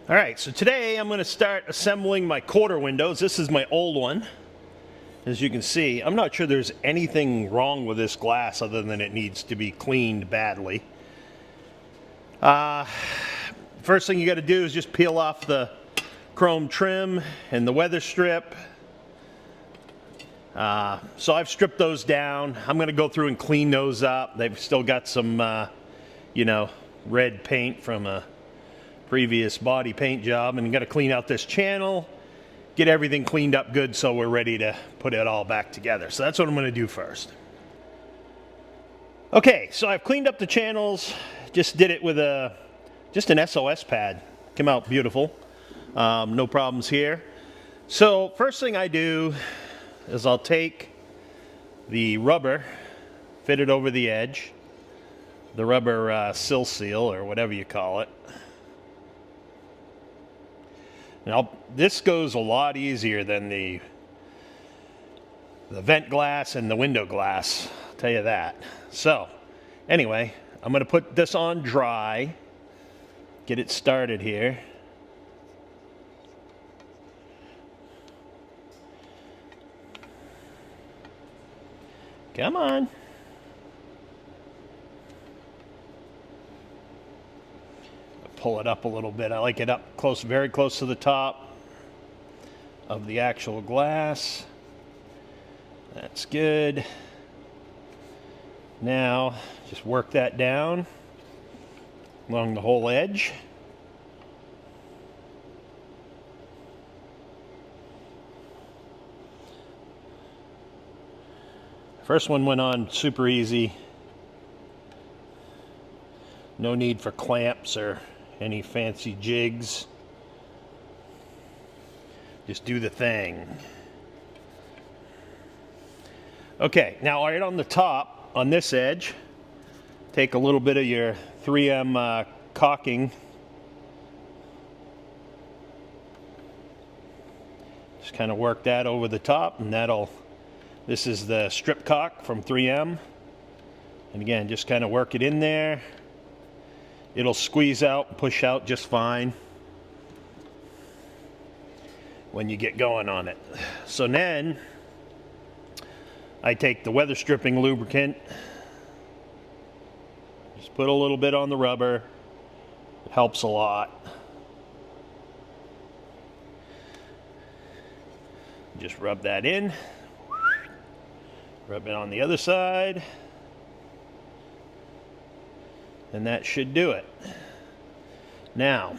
All right, so today I'm going to start assembling my quarter windows. This is my old one. As you can see, I'm not sure there's anything wrong with this glass other than it needs to be cleaned badly. First thing you got to do is just peel off the chrome trim and the weather strip. So I've stripped those down. I'm going to go through and clean those up. They've still got some, red paint from a previous body paint job, and got to clean out this channel, get everything cleaned up good so we're ready to put it all back together. So that's what I'm going to do first. Okay, so I've cleaned up the channels, just did it with just an SOS pad. Came out beautiful. No problems here. So first thing I do is I'll take the rubber, fit it over the edge, the rubber sill seal or whatever you call it. Now, this goes a lot easier than the vent glass and the window glass, I'll tell you that. So, anyway, I'm going to put this on dry, get it started here. Come on. Pull it up a little bit. I like it up close, very close to the top of the actual glass. That's good. Now, just work that down along the whole edge. First one went on super easy. No need for clamps or any fancy jigs. Just do the thing. Okay, now right on the top, on this edge, take a little bit of your 3M caulking. Just kind of work that over the top, and this is the strip caulk from 3M. And again, just kind of work it in there. It'll squeeze out and push out just fine when you get going on it. So then I take the weather stripping lubricant, just put a little bit on the rubber. It helps a lot. Just rub that in. Rub it on the other side. And that should do it. Now,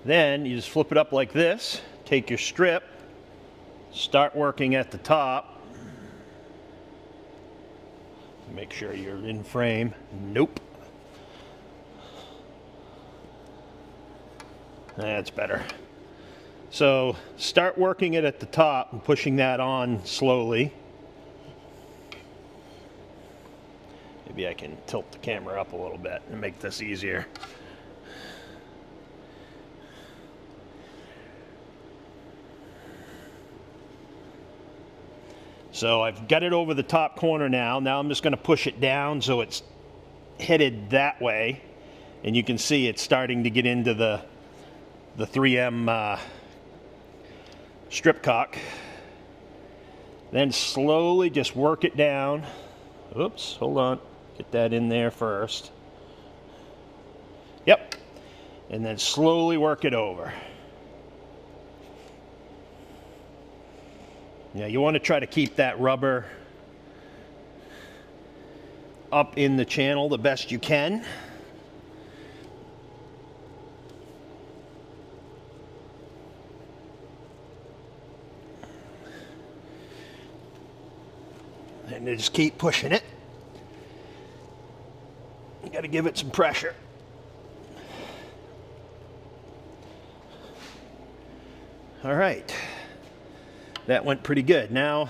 then you just flip it up like this, take your strip, start working at the top. Make sure you're in frame. Nope. That's better. So start working it at the top and pushing that on slowly. Maybe I can tilt the camera up a little bit and make this easier. So I've got it over the top corner now. Now I'm just going to push it down so it's headed that way. And you can see it's starting to get into the 3M strip caulk. Then slowly just work it down. Oops, hold on. Get that in there first. Yep. And then slowly work it over. Now you want to try to keep that rubber up in the channel the best you can. And just keep pushing it. You got to give it some pressure. All right. That went pretty good. Now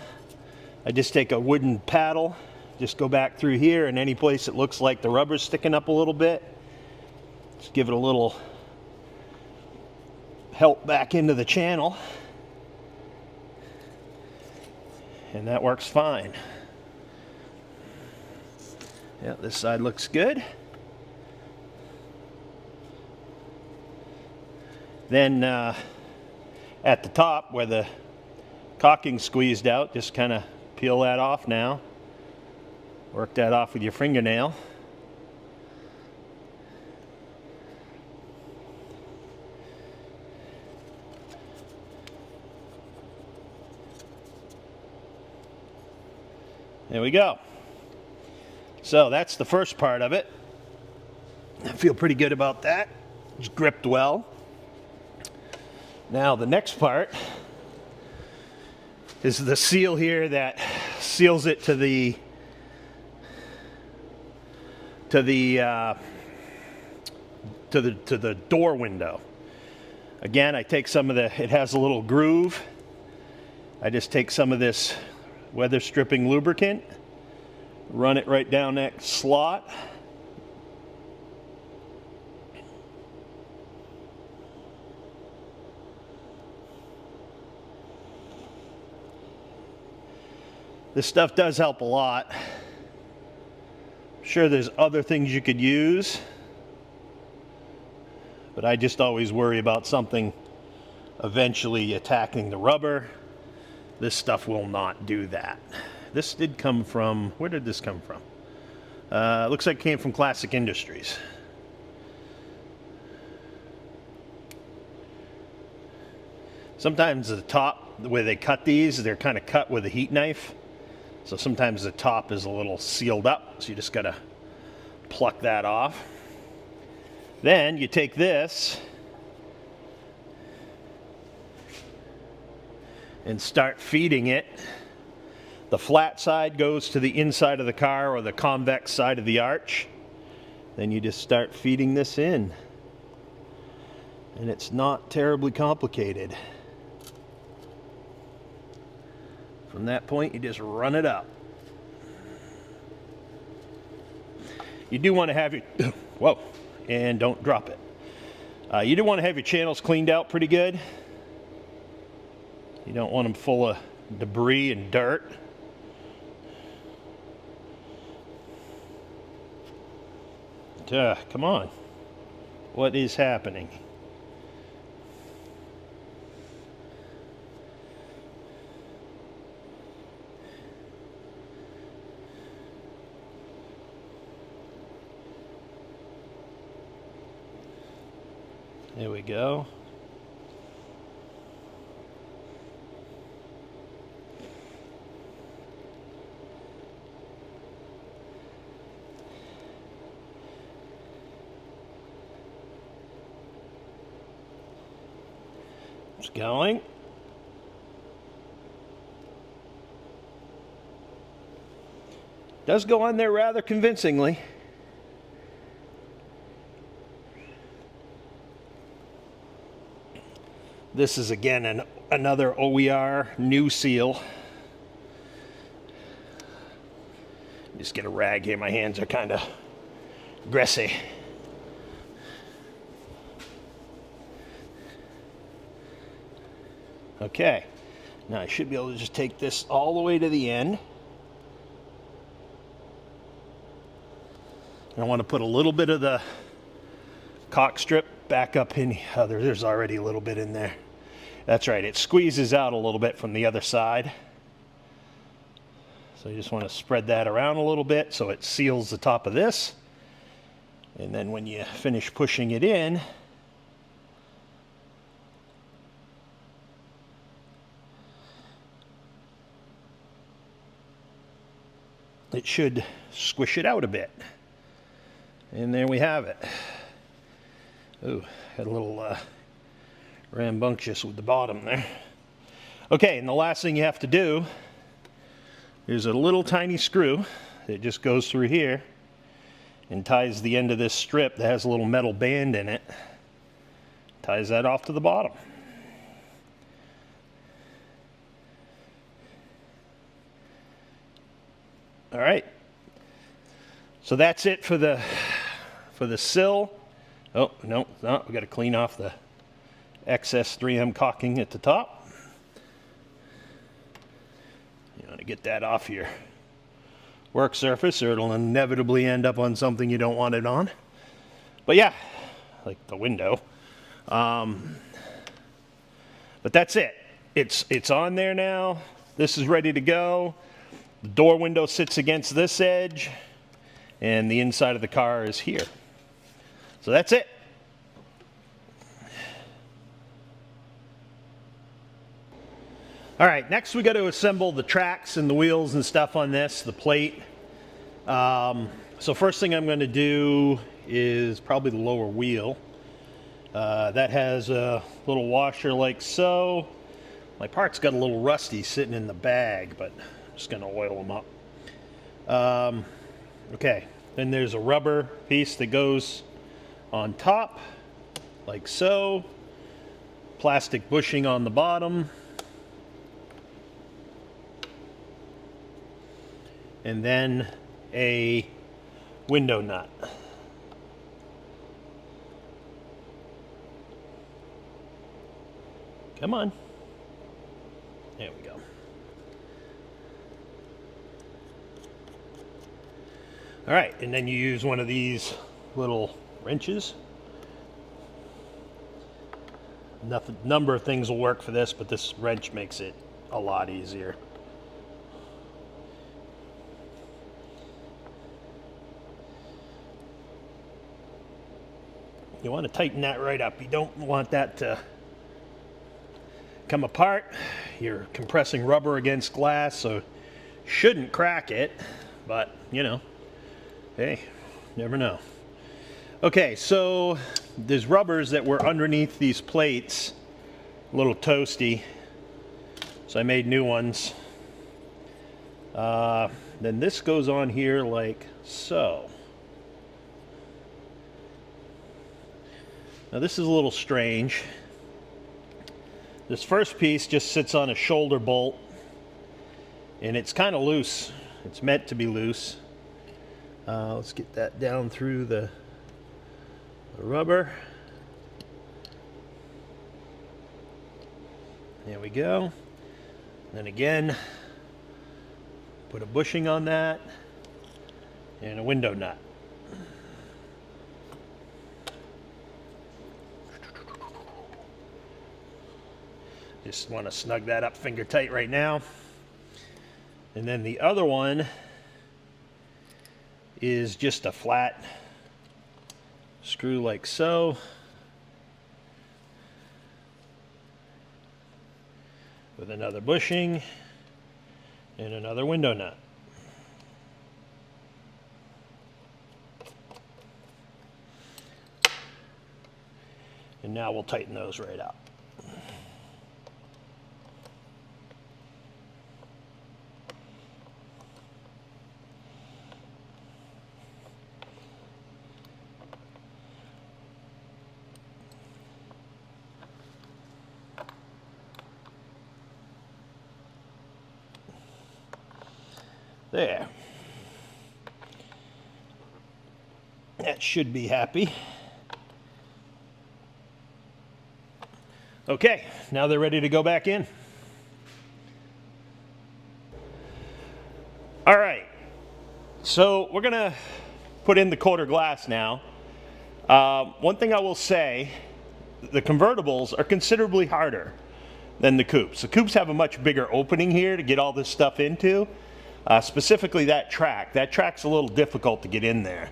I just take a wooden paddle, just go back through here, and any place it looks like the rubber's sticking up a little bit, just give it a little help back into the channel. And that works fine. Yeah, this side looks good. Then at the top where the caulking squeezed out, just kind of peel that off now. Work that off with your fingernail. There we go. So that's the first part of it. I feel pretty good about that. It's gripped well. Now the next part is the seal here that seals it to the door window. Again, I take some of the, it has a little groove. I just take some of this weather stripping lubricant, run it right down that slot. This stuff does help a lot. I'm sure there's other things you could use, but I just always worry about something eventually attacking the rubber. This stuff will not do that. This did come from, where did this come from? Looks like it came from Classic Industries. Sometimes the top, the way they cut these, they're kind of cut with a heat knife. So sometimes the top is a little sealed up, so you just gotta pluck that off. Then you take this and start feeding it. The flat side goes to the inside of the car or the convex side of the arch. Then you just start feeding this in. And it's not terribly complicated. From that point, you just run it up. You do want to have your, whoa, and don't drop it. You do want to have your channels cleaned out pretty good. You don't want them full of debris and dirt. Come on. What is happening? There we go. It's going. Does go on there rather convincingly. This is again another OER new seal. Just get a rag here. My hands are kind of greasy. Okay, now I should be able to just take this all the way to the end. I want to put a little bit of the caulk strip back up in. Oh, there's already a little bit in there. That's right, it squeezes out a little bit from the other side. So you just want to spread that around a little bit so it seals the top of this. And then when you finish pushing it in, it should squish it out a bit. And there we have it. Ooh, had a little rambunctious with the bottom there. Okay, and the last thing you have to do is a little tiny screw that just goes through here and ties the end of this strip that has a little metal band in it. Ties that off to the bottom. All right. So that's it for the sill. Oh, no, we got to clean off the excess 3M caulking at the top. You want to get that off your work surface or it'll inevitably end up on something you don't want it on. But yeah, like the window. But that's it. It's on there now. This is ready to go. The door window sits against this edge, and the inside of the car is here. So that's it. All right, next we got to assemble the tracks and the wheels and stuff on this, the plate. So first thing I'm going to do is probably the lower wheel. That has a little washer like so. My part's got a little rusty sitting in the bag, but I'm just going to oil them up. Okay, then there's a rubber piece that goes on top, like so. Plastic bushing on the bottom. And then a window nut. Come on. There we go. All right, and then you use one of these little wrenches. Number of things will work for this, but this wrench makes it a lot easier. You want to tighten that right up. You don't want that to come apart. You're compressing rubber against glass, so shouldn't crack it, but you know, hey, never know. Okay, so there's rubbers that were underneath these plates, a little toasty, so I made new ones. Then this goes on here like so. Now this is a little strange. This first piece just sits on a shoulder bolt, and it's kind of loose. It's meant to be loose. Let's get that down through the rubber. There we go. Then again, put a bushing on that and a window nut. Just want to snug that up finger tight right now. And then the other one is just a flat screw like so. With another bushing and another window nut. And now we'll tighten those right up. There. That should be happy. Okay, now they're ready to go back in. All right, so we're gonna put in the quarter glass now. One thing I will say, the convertibles are considerably harder than the coupes. The coupes have a much bigger opening here to get all this stuff into. Specifically that track. That track's a little difficult to get in there.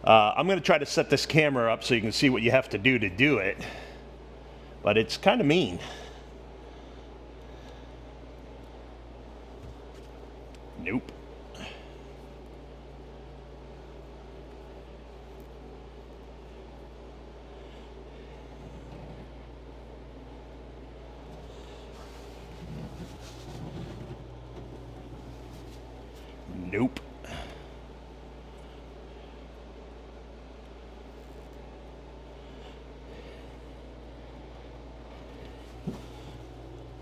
I'm going to try to set this camera up so you can see what you have to do it. But it's kind of mean. Nope. Nope.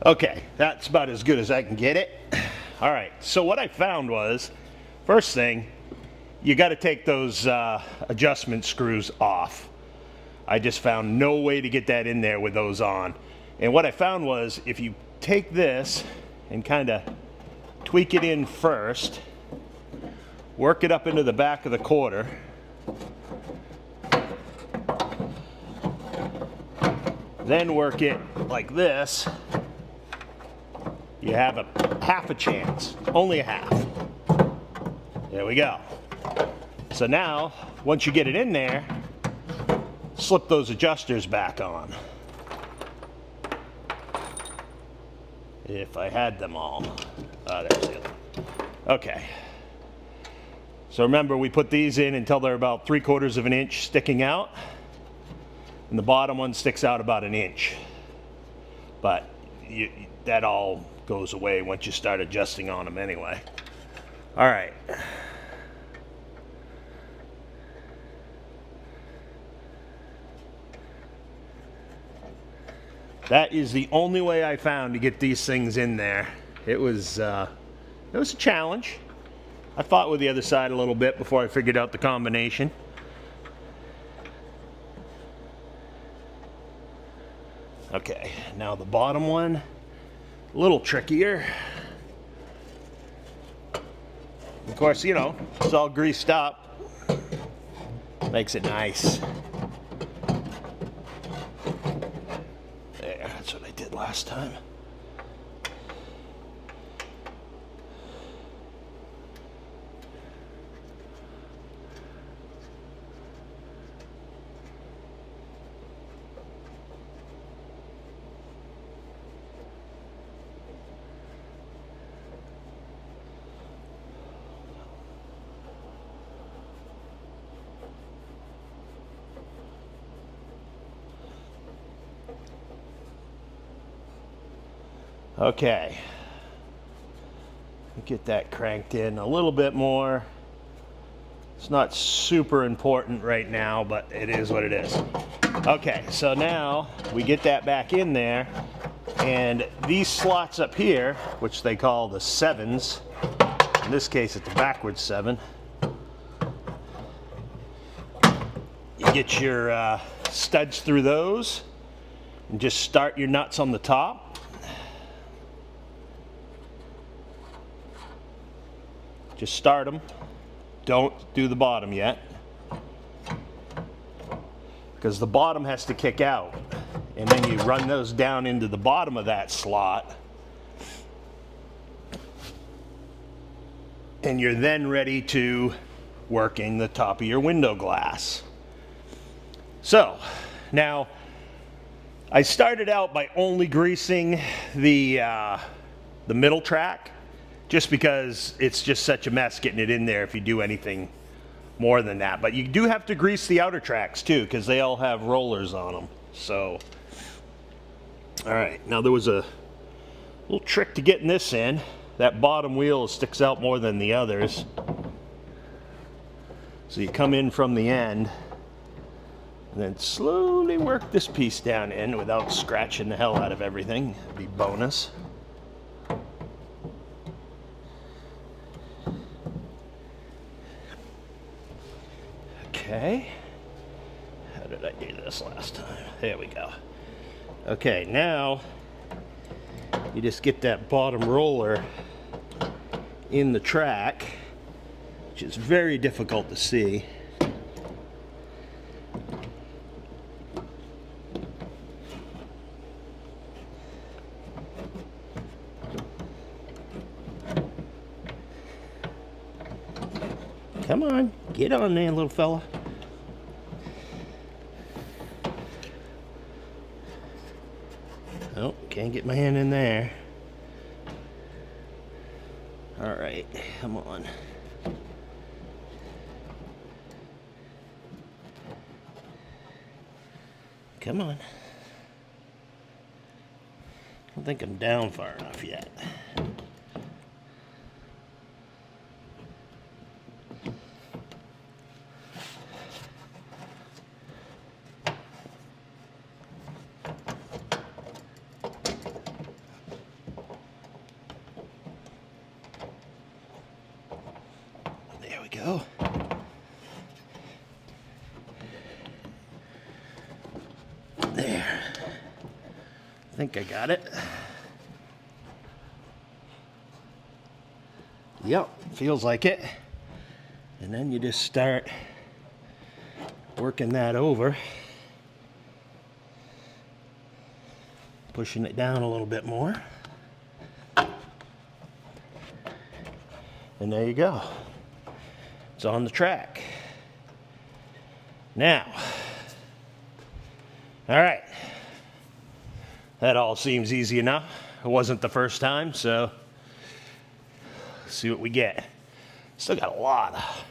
Okay, that's about as good as I can get it. All right, so what I found was, first thing, you got to take those adjustment screws off. I just found no way to get that in there with those on. And what I found was, if you take this and kind of tweak it in first, work it up into the back of the quarter, then work it like this, you have a half a chance, only a half. There we go. So now, once you get it in there, slip those adjusters back on. If I had them all. There's the other one. Okay. So remember, we put these in until they're about 3/4 of an inch sticking out. And the bottom one sticks out about an inch. But that all goes away once you start adjusting on them anyway. All right. That is the only way I found to get these things in there. It was a challenge. I fought with the other side a little bit before I figured out the combination. Okay, now the bottom one, a little trickier. Of course, you know, it's all greased up. Makes it nice. There, that's what I did last time. Okay, get that cranked in a little bit more. It's not super important right now, but it is what it is. Okay, so now we get that back in there, and these slots up here, which they call the 7s, in this case it's a backwards 7, you get your studs through those and just start your nuts on the top. Just start them. Don't do the bottom yet, because the bottom has to kick out, and then you run those down into the bottom of that slot, and you're then ready to working the top of your window glass. So now I started out by only greasing the middle track, just because it's just such a mess getting it in there if you do anything more than that. But you do have to grease the outer tracks too, because they all have rollers on them. So, all right, now there was a little trick to getting this in. That bottom wheel sticks out more than the others. So you come in from the end and then slowly work this piece down in without scratching the hell out of everything. That'd be bonus. Okay, how did I do this last time? There we go. Okay, now you just get that bottom roller in the track, which is very difficult to see. Come on, get on there, little fella. Oh, can't get my hand in there. All right, come on. Come on. I don't think I'm down far enough yet. There we go. There. I think I got it. Yep, feels like it. And then you just start working that over. Pushing it down a little bit more. And there you go. It's on the track. Now, all right. That all seems easy enough. It wasn't the first time, so let's see what we get. Still got a lot of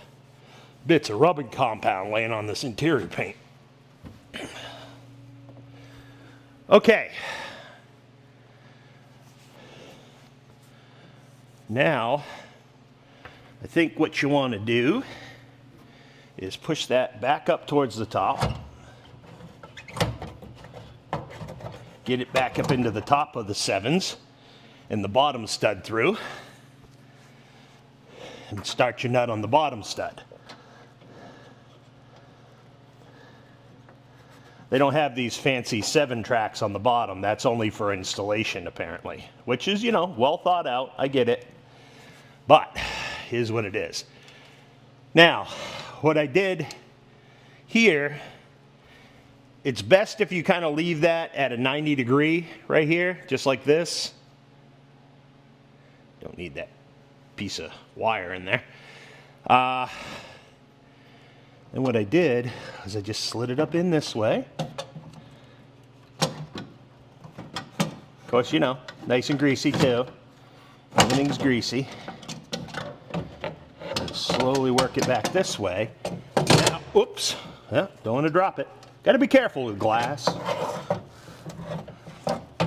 bits of rubbing compound laying on this interior paint. Okay. Now, I think what you want to do is push that back up towards the top. Get it back up into the top of the 7s and the bottom stud through. And start your nut on the bottom stud. They don't have these fancy 7 tracks on the bottom. That's only for installation, apparently. Which is, you know, well thought out. I get it. But here's what it is. Now, what I did here, it's best if you kind of leave that at a 90 degree right here, just like this. Don't need that piece of wire in there. And what I did is I just slid it up in this way. Of course, you know, nice and greasy too. Everything's greasy. And slowly work it back this way. Now, oops, yeah, don't want to drop it. Got to be careful with glass.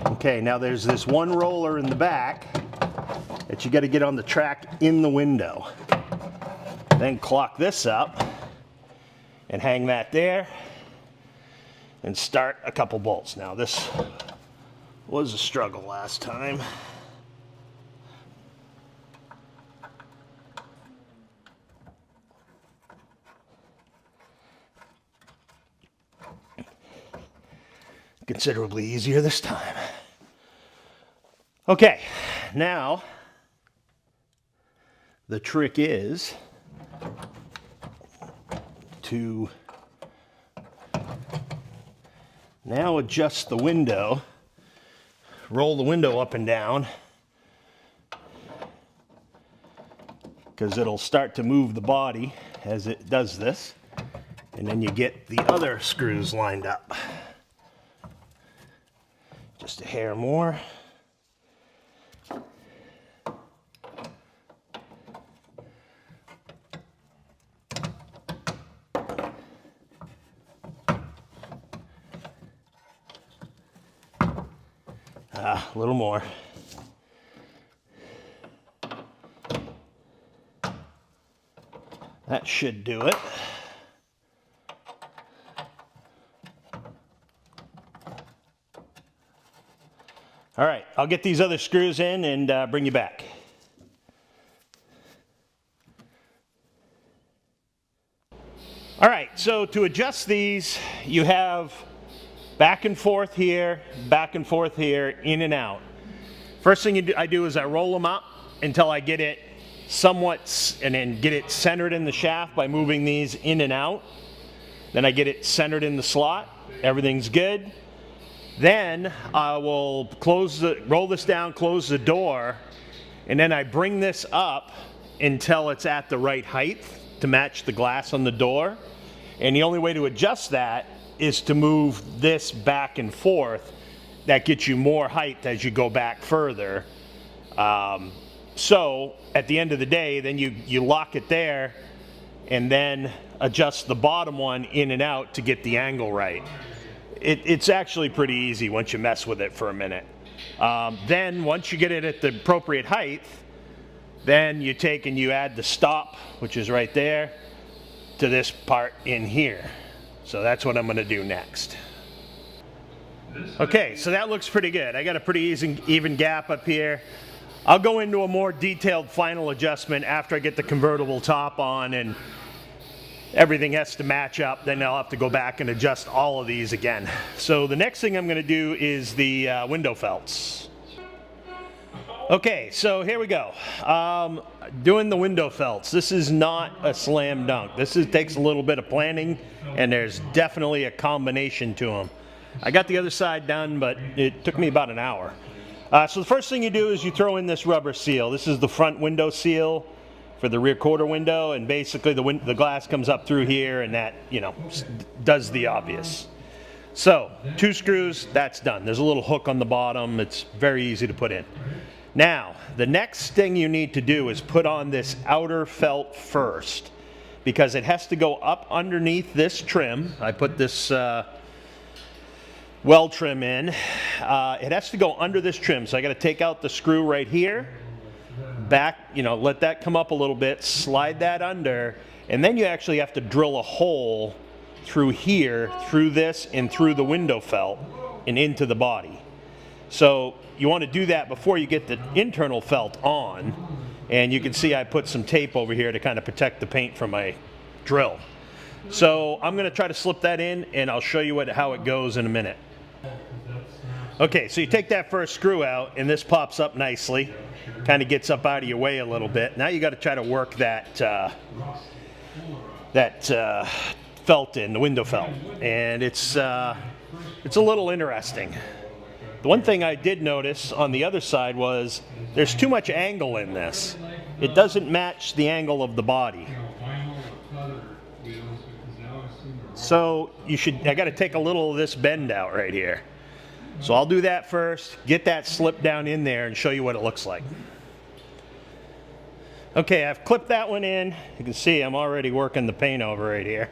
Okay, now there's this one roller in the back that you got to get on the track in the window. Then clock this up and hang that there and start a couple bolts. Now this was a struggle last time. Considerably easier this time. Okay, now the trick is to now adjust the window, roll the window up and down, because it'll start to move the body as it does this, and then you get the other screws lined up. Just a hair more. A little more. That should do it. All right, I'll get these other screws in and bring you back. All right, so to adjust these, you have back and forth here, in and out. First thing I do is I roll them up until I get it somewhat, and then get it centered in the shaft by moving these in and out. Then I get it centered in the slot. Everything's good. Then I will roll this down, close the door, and then I bring this up until it's at the right height to match the glass on the door. And the only way to adjust that is to move this back and forth. That gets you more height as you go back further. So at the end of the day, then you lock it there and then adjust the bottom one in and out to get the angle right. It's actually pretty easy once you mess with it for a minute. Then once you get it at the appropriate height, then you take and you add the stop, which is right there, to this part in here. So that's what I'm going to do next. Okay, so that looks pretty good. I got a pretty even gap up here. I'll go into a more detailed final adjustment after I get the convertible top on and everything has to match up. Then I'll have to go back and adjust all of these again. So the next thing I'm going to do is the window felts. Okay, so here we go. Doing the window felts. This is not a slam dunk. This takes a little bit of planning, and there's definitely a combination to them. I got the other side done, but it took me about an hour. So the first thing you do is you throw in this rubber seal. This is the front window seal for the rear quarter window, and basically the glass comes up through here, and that, you know, does the obvious. So 2 screws, that's done. There's a little hook on the bottom. It's very easy to put in. Now, the next thing you need to do is put on this outer felt first, because it has to go up underneath this trim. I put this well trim in. It has to go under this trim, so I got to take out the screw right here, back, you know, let that come up a little bit, slide that under, and then you actually have to drill a hole through here, through this, and through the window felt, and into the body. So you want to do that before you get the internal felt on, and you can see I put some tape over here to kind of protect the paint from my drill. So I'm going to try to slip that in, and I'll show you how it goes in a minute. Okay, so you take that first screw out, and this pops up nicely, kind of gets up out of your way a little bit. Now you got to try to work that felt in, the window felt, and it's a little interesting. The one thing I did notice on the other side was there's too much angle in this. It doesn't match the angle of the body. So I got to take a little of this bend out right here. So I'll do that first, get that slipped down in there, and show you what it looks like. Okay, I've clipped that one in. You can see I'm already working the paint over right here.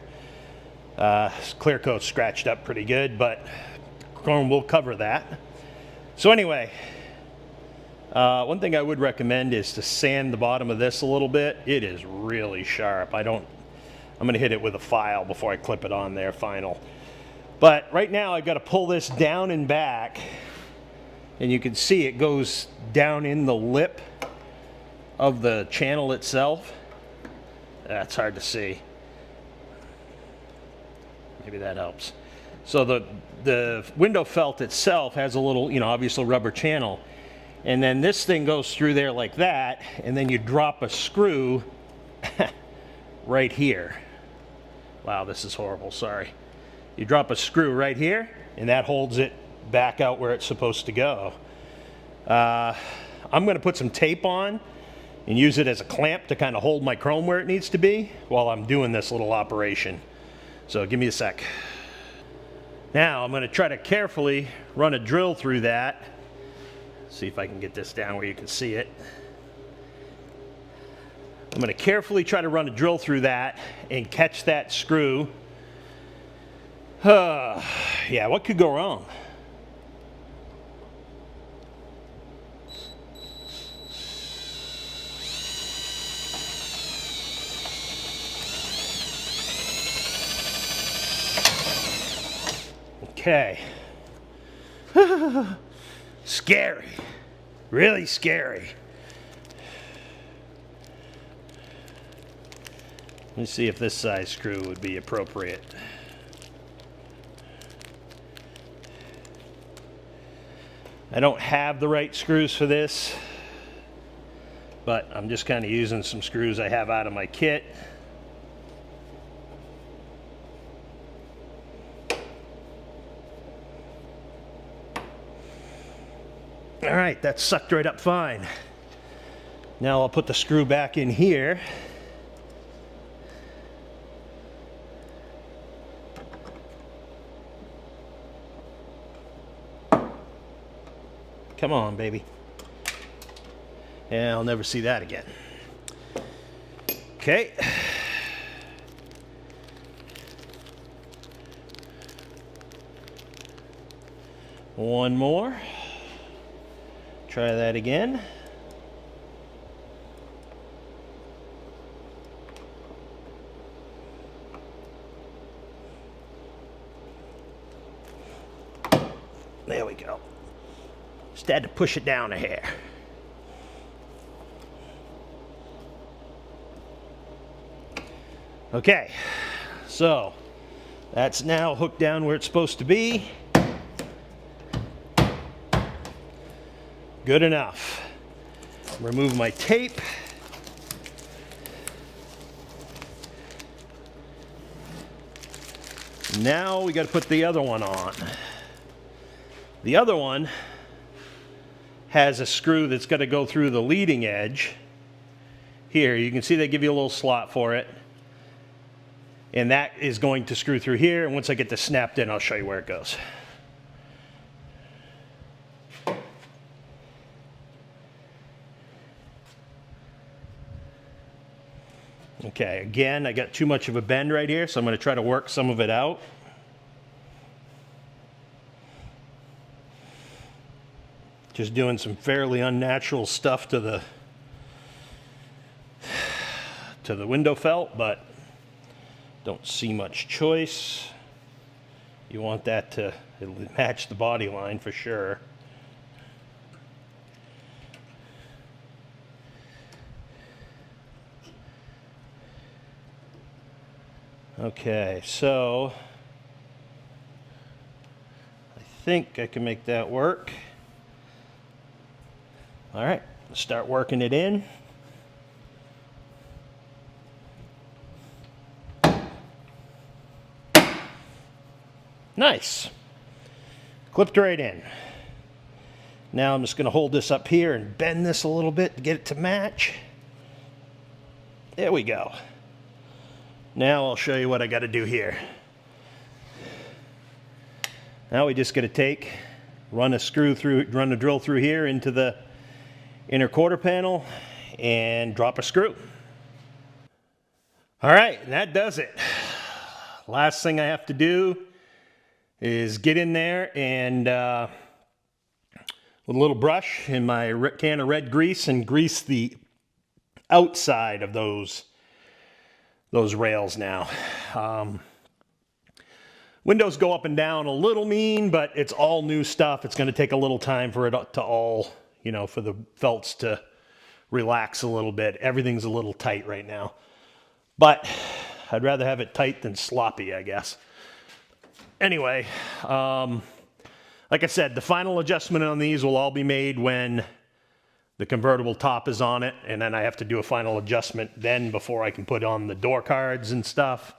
Clear coat's scratched up pretty good, but chrome will cover that. So anyway, one thing I would recommend is to sand the bottom of this a little bit. It is really sharp. I'm going to hit it with a file before I clip it on there final. But right now I've got to pull this down and back, and you can see it goes down in the lip of the channel itself. That's hard to see. Maybe that helps. So the window felt itself has a little, you know, obviously rubber channel, and then this thing goes through there like that, and then you drop a screw right here. Wow, this is horrible, sorry. You drop a screw right here, and that holds it back out where it's supposed to go. I'm going to put some tape on and use it as a clamp to kind of hold my chrome where it needs to be while I'm doing this little operation. So give me a sec. Now I'm going to try to carefully run a drill through that. See if I can get this down where you can see it. I'm going to carefully try to run a drill through that and catch that screw. Yeah, what could go wrong? Okay. Scary. Really scary. Let me see if this size screw would be appropriate. I don't have the right screws for this, but I'm just kind of using some screws I have out of my kit. All right, that sucked right up fine. Now I'll put the screw back in here. Come on, baby. Yeah, I'll never see that again. Okay. One more. Try that again. There we go. Just had to push it down a hair. Okay, so that's now hooked down where it's supposed to be. Good enough. Remove my tape. Now we got to put the other one on. The other one has a screw that's got to go through the leading edge. Here, you can see they give you a little slot for it. And that is going to screw through here, and once I get this snapped in, I'll show you where it goes. Okay, again, I got too much of a bend right here, so I'm going to try to work some of it out. Just doing some fairly unnatural stuff to the window felt, but don't see much choice. You want that to match the body line for sure. Okay, so I think I can make that work. All right, let's start working it in. Nice. Clipped right in. Now I'm just going to hold this up here and bend this a little bit to get it to match. There we go. Now I'll show you what I got to do here. Now we just got to run a drill through here into the inner quarter panel and drop a screw. All right, and that does it. Last thing I have to do is get in there and with a little brush in my can of red grease and grease the outside of those rails now. Windows go up and down a little mean, but it's all new stuff. It's going to take a little time for it to all, for the felts to relax a little bit. Everything's a little tight right now. But I'd rather have it tight than sloppy, I guess. Anyway, like I said, the final adjustment on these will all be made when the convertible top is on it, and then I have to do a final adjustment then before I can put on the door cards and stuff.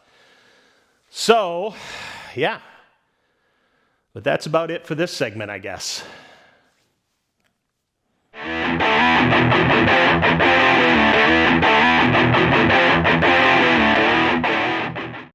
So, yeah. But that's about it for this segment, I guess.